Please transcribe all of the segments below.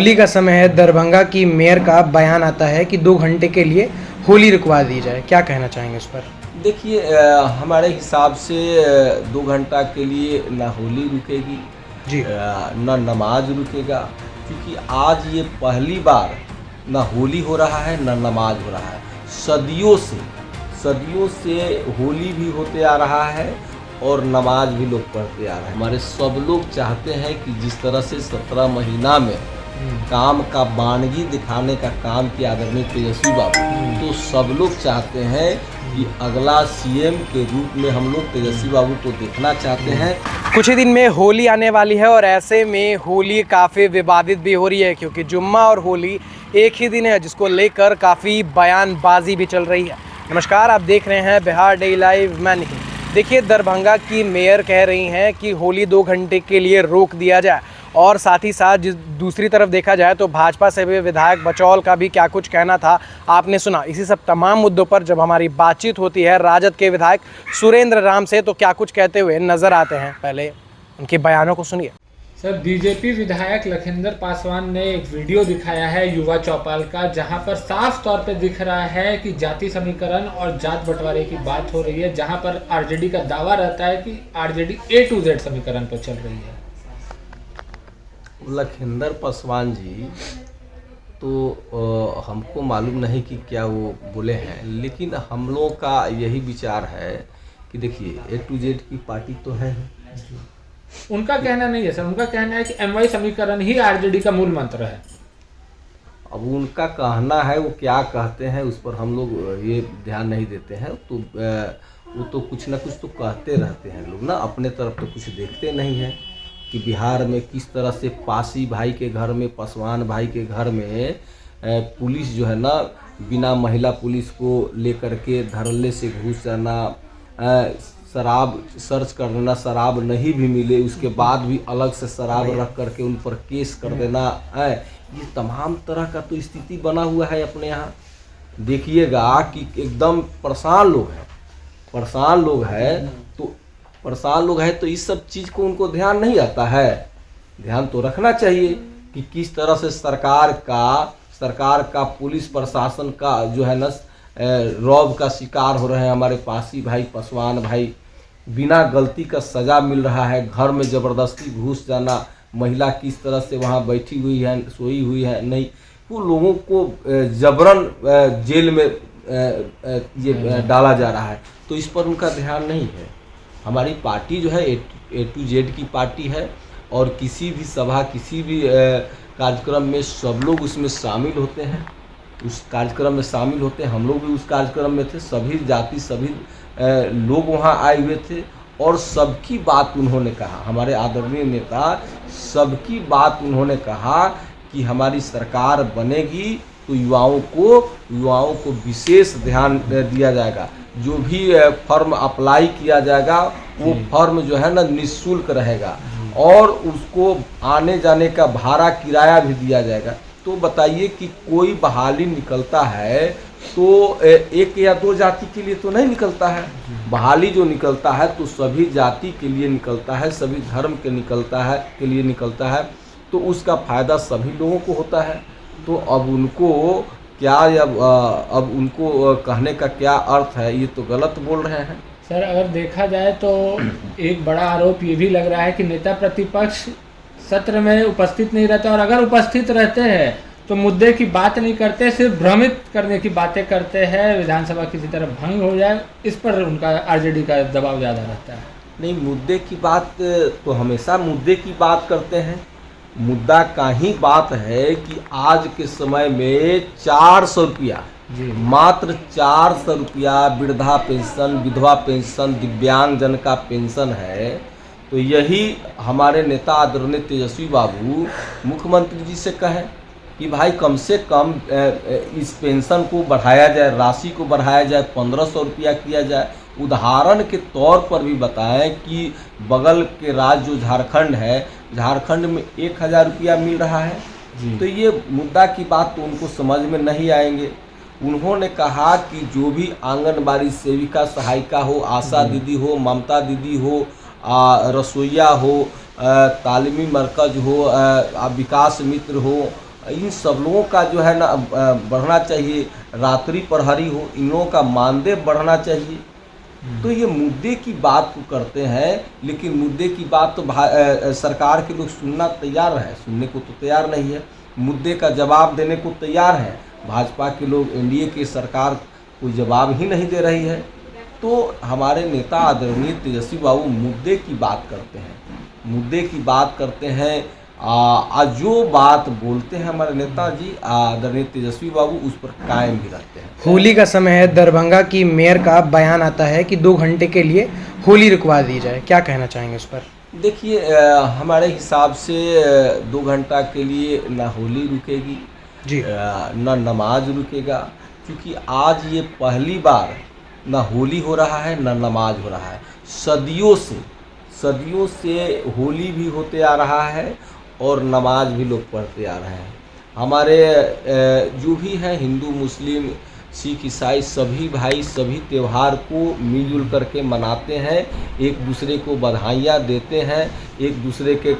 होली का समय है, दरभंगा की मेयर का बयान आता है कि 2 घंटे के लिए होली रुकवा दी जाए। क्या कहना चाहेंगे उस पर? देखिए, हमारे हिसाब से 2 घंटा के लिए ना होली रुकेगी, जी। ना नमाज रुकेगा, क्योंकि आज ये पहली बार ना होली हो रहा है ना नमाज हो रहा है। सदियों से होली भी होते आ रहा है और नमाज भी लोग पढ़ते आ रहे हैं। हमारे सब लोग चाहते हैं कि जिस तरह से 17 महीना में काम का बानगी दिखाने का काम किया आदरणीय तेजस्वी बाबू, तो सब लोग चाहते हैं कि अगला सीएम के रूप में हम लोग तेजस्वी बाबू को देखना चाहते हैं। कुछ ही दिन में होली आने वाली है और ऐसे में होली काफ़ी विवादित भी हो रही है, क्योंकि जुम्मा और होली एक ही दिन है, जिसको लेकर काफ़ी बयानबाजी भी चल रही है। नमस्कार, आप देख रहे हैं बिहार डेली लाइव। मैं निखिल। देखिए, दरभंगा की मेयर कह रही हैं कि होली 2 घंटे के लिए रोक दिया जाए, और साथ ही साथ दूसरी तरफ देखा जाए तो भाजपा से भी विधायक बचौल का भी क्या कुछ कहना था, आपने सुना। इसी सब तमाम मुद्दों पर जब हमारी बातचीत होती है राजद के विधायक सुरेंद्र राम से, तो क्या कुछ कहते हुए नजर आते हैं, पहले उनके बयानों को सुनिए। सर, बीजेपी विधायक लखिंदर पासवान ने एक वीडियो दिखाया है युवा चौपाल का, जहां पर साफ तौर पे दिख रहा है कि जाति समीकरण और जात बंटवारे की बात हो रही है, जहां पर आरजेडी का दावा रहता है कि आरजेडी A to Z समीकरण पर चल रही है। लखिंदर पासवान जी तो हमको मालूम नहीं कि क्या वो बोले हैं, लेकिन हम लोगों का यही विचार है कि देखिए A to Z की पार्टी तो है। उनका कहना नहीं है सर, उनका कहना है कि MY समीकरण ही आरजेडी का मूल मंत्र है। अब उनका कहना है, वो क्या कहते हैं उस पर हम लोग ये ध्यान नहीं देते हैं। तो वो तो कुछ ना कुछ तो कहते रहते हैं लोग ना, अपने तरफ तो कुछ देखते नहीं हैं कि बिहार में किस तरह से पासी भाई के घर में, पासवान भाई के घर में पुलिस जो है ना, बिना महिला पुलिस को लेकर के धड़ल्ले से घुस जाना, शराब सर्च कर देना, शराब नहीं भी मिले उसके बाद भी अलग से शराब रख करके उन पर केस कर देना है। ये तमाम तरह का तो स्थिति बना हुआ है अपने यहाँ। देखिएगा कि एकदम परेशान लोग हैं, तो इस सब चीज़ को उनको ध्यान नहीं आता है। ध्यान तो रखना चाहिए कि किस तरह से सरकार का पुलिस प्रशासन का जो है ना रौब का शिकार हो रहे हैं हमारे पासी भाई, पासवान भाई। बिना गलती का सज़ा मिल रहा है, घर में ज़बरदस्ती घुस जाना, महिला किस तरह से वहाँ बैठी हुई है, सोई हुई है, नहीं, वो लोगों को जबरन जेल में ये डाला जा रहा है। तो इस पर उनका ध्यान नहीं है। हमारी पार्टी जो है A to Z की पार्टी है, और किसी भी सभा, किसी भी कार्यक्रम में सब लोग उसमें शामिल होते हैं, उस कार्यक्रम में शामिल होते हैं। हम लोग भी उस कार्यक्रम में थे, सभी जाति, सभी लोग वहाँ आए हुए थे, और सबकी बात उन्होंने कहा, हमारे आदरणीय नेता सबकी बात उन्होंने कहा कि हमारी सरकार बनेगी तो युवाओं को विशेष ध्यान दिया जाएगा। जो भी फॉर्म अप्लाई किया जाएगा वो फॉर्म जो है ना निःशुल्क रहेगा, और उसको आने जाने का भाड़ा किराया भी दिया जाएगा। तो बताइए कि कोई बहाली निकलता है तो 1 या 2 जाति के लिए तो नहीं निकलता है। बहाली जो निकलता है तो सभी जाति के लिए निकलता है, सभी धर्म के लिए निकलता है, तो उसका फ़ायदा सभी लोगों को होता है। तो अब उनको कहने का क्या अर्थ है, ये तो गलत बोल रहे हैं। सर, अगर देखा जाए तो एक बड़ा आरोप ये भी लग रहा है कि नेता प्रतिपक्ष सत्र में उपस्थित नहीं रहते, और अगर उपस्थित रहते हैं तो मुद्दे की बात नहीं करते, सिर्फ भ्रमित करने की बातें करते हैं, विधानसभा किसी तरह भंग हो जाए, इस पर उनका आरजेडी का दबाव ज़्यादा रहता है। नहीं, मुद्दे की बात तो हमेशा मुद्दे की बात करते हैं। मुद्दा का ही बात है कि आज के समय में 400 रुपया, मात्र 400 रुपया वृद्धा पेंशन, विधवा पेंशन, दिव्यांगजन का पेंशन है। तो यही हमारे नेता आदरणीय तेजस्वी बाबू मुख्यमंत्री जी से कहें कि भाई कम से कम इस पेंशन को बढ़ाया जाए, राशि को बढ़ाया जाए, 1500 रुपया किया जाए। उदाहरण के तौर पर भी बताएं कि बगल के राज्य जो झारखंड है, झारखंड में 1000 रुपया मिल रहा है। तो ये मुद्दा की बात तो उनको समझ में नहीं आएंगे। उन्होंने कहा कि जो भी आंगनबाड़ी सेविका, सहायिका हो, आशा दीदी हो, ममता दीदी हो, रसोईया हो, तालीमी मरकज हो, विकास मित्र हो, इन सब लोगों का जो है ना बढ़ना चाहिए, रात्रि प्रहरी हो, इन लोगों का मानदेय बढ़ना चाहिए। तो ये मुद्दे की बात को करते हैं, लेकिन मुद्दे की बात तो सरकार के लोग सुनना तैयार है, सुनने को तो तैयार नहीं है, मुद्दे का जवाब देने को तैयार है। भाजपा के लोग, एनडीए की सरकार कोई जवाब ही नहीं दे रही है। तो हमारे नेता आदरणीय तेजस्वी बाबू मुद्दे की बात करते हैं, मुद्दे की बात करते हैं। जो बात बोलते हैं हमारे नेताजी आदरणीय तेजस्वी बाबू उस पर कायम भी रहते हैं। होली का समय है, दरभंगा की मेयर का बयान आता है कि 2 घंटे के लिए होली रुकवा दी जाए, क्या कहना चाहेंगे उस पर? देखिए, हमारे हिसाब से 2 घंटा के लिए ना होली रुकेगी जी, ना नमाज रुकेगा, क्योंकि आज ये पहली बार ना होली हो रहा है ना नमाज हो रहा है। सदियों से होली भी होते आ रहा है और नमाज भी लोग पढ़ते आ रहे हैं। हमारे जो भी हैं हिंदू, मुस्लिम, सिख, ईसाई सभी भाई सभी त्यौहार को मिलजुल करके मनाते हैं, एक दूसरे को बधाइयाँ देते हैं, एक दूसरे के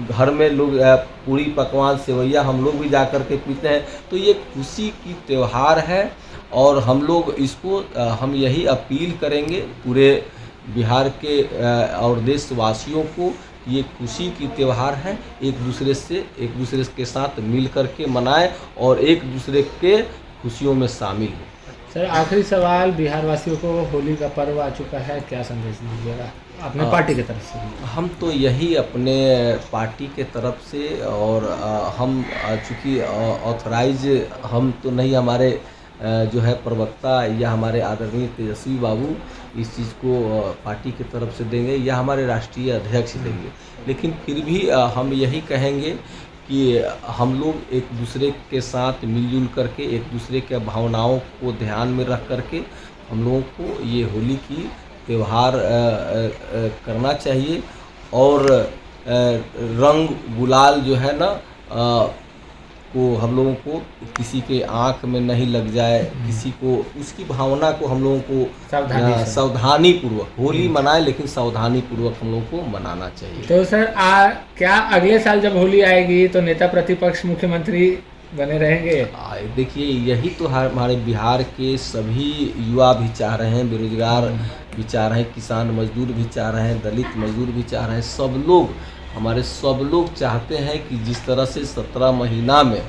घर में लोग पूरी पकवान सेवैया हम लोग भी जा कर के पीते हैं। तो ये खुशी की त्यौहार है और हम लोग इसको हम यही अपील करेंगे पूरे बिहार के और देशवासियों को, ये खुशी की त्यौहार है, एक दूसरे के साथ मिल कर के मनाएं और एक दूसरे के खुशियों में शामिल हो। सर, आखिरी सवाल, बिहार वासियों को होली का पर्व आ चुका है, क्या संदेश दीजिएगा अपने पार्टी की तरफ से? हम तो यही अपने पार्टी के तरफ से, और हम चूँकि ऑथराइज हम तो नहीं, हमारे जो है प्रवक्ता या हमारे आदरणीय तेजस्वी बाबू इस चीज़ को पार्टी की तरफ से देंगे या हमारे राष्ट्रीय अध्यक्ष देंगे, लेकिन फिर भी हम यही कहेंगे कि हम लोग एक दूसरे के साथ मिलजुल करके, एक दूसरे के भावनाओं को ध्यान में रख करके हम लोगों को ये होली की त्यौहार करना चाहिए। और रंग गुलाल जो है ना को हम लोगों को किसी के आँख में नहीं लग जाए, किसी को उसकी भावना को हम लोगों को सावधानी पूर्वक होली मनाएं, लेकिन सावधानी पूर्वक हम लोगों को मनाना चाहिए। तो सर, क्या अगले साल जब होली आएगी तो नेता प्रतिपक्ष मुख्यमंत्री बने रहेंगे? देखिए, यही तो हमारे बिहार के सभी युवा भी चाह रहे हैं, बेरोजगार भी चाह रहे हैं, किसान मजदूर भी चाह रहे हैं, दलित मजदूर भी चाह रहे हैं, सब लोग चाहते हैं कि जिस तरह से 17 महीना में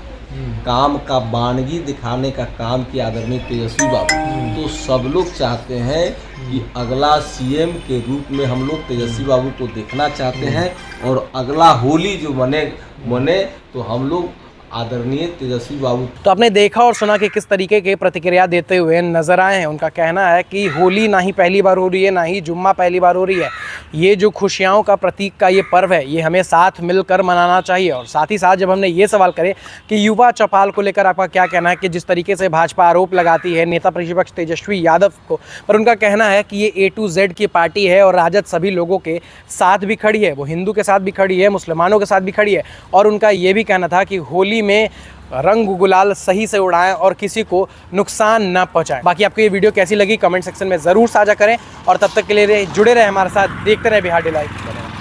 काम का बानगी दिखाने का काम किया आदरणीय तेजस्वी बाबू, तो सब लोग चाहते हैं कि अगला सीएम के रूप में हम लोग तेजस्वी बाबू को देखना चाहते हैं। और अगला होली जो मने तो हम लोग आदरणीय तेजस्वी बाबू। तो आपने देखा और सुना कि किस तरीके के प्रतिक्रिया देते हुए नजर आए हैं। उनका कहना है कि होली ना ही पहली बार हो रही है, ना ही जुम्मा पहली बार हो रही है। ये जो खुशियों का प्रतीक का ये पर्व है, ये हमें साथ मिलकर मनाना चाहिए। और साथ ही साथ जब हमने ये सवाल करे कि युवा चौपाल को लेकर आपका क्या कहना है, कि जिस तरीके से भाजपा आरोप लगाती है नेता प्रतिपक्ष तेजस्वी यादव को, पर उनका कहना है कि ये A to Z की पार्टी है और राजद सभी लोगों के साथ भी खड़ी है, वो हिंदू के साथ भी खड़ी है, मुसलमानों के साथ भी खड़ी है। और उनका ये भी कहना था कि होली में रंग गुलाल सही से उड़ाएं और किसी को नुकसान ना पहुंचाएं। बाकी आपको ये वीडियो कैसी लगी कमेंट सेक्शन में ज़रूर साझा करें और तब तक के लिए जुड़े रहे हमारे साथ, देखते रहे बिहार डे लाइव।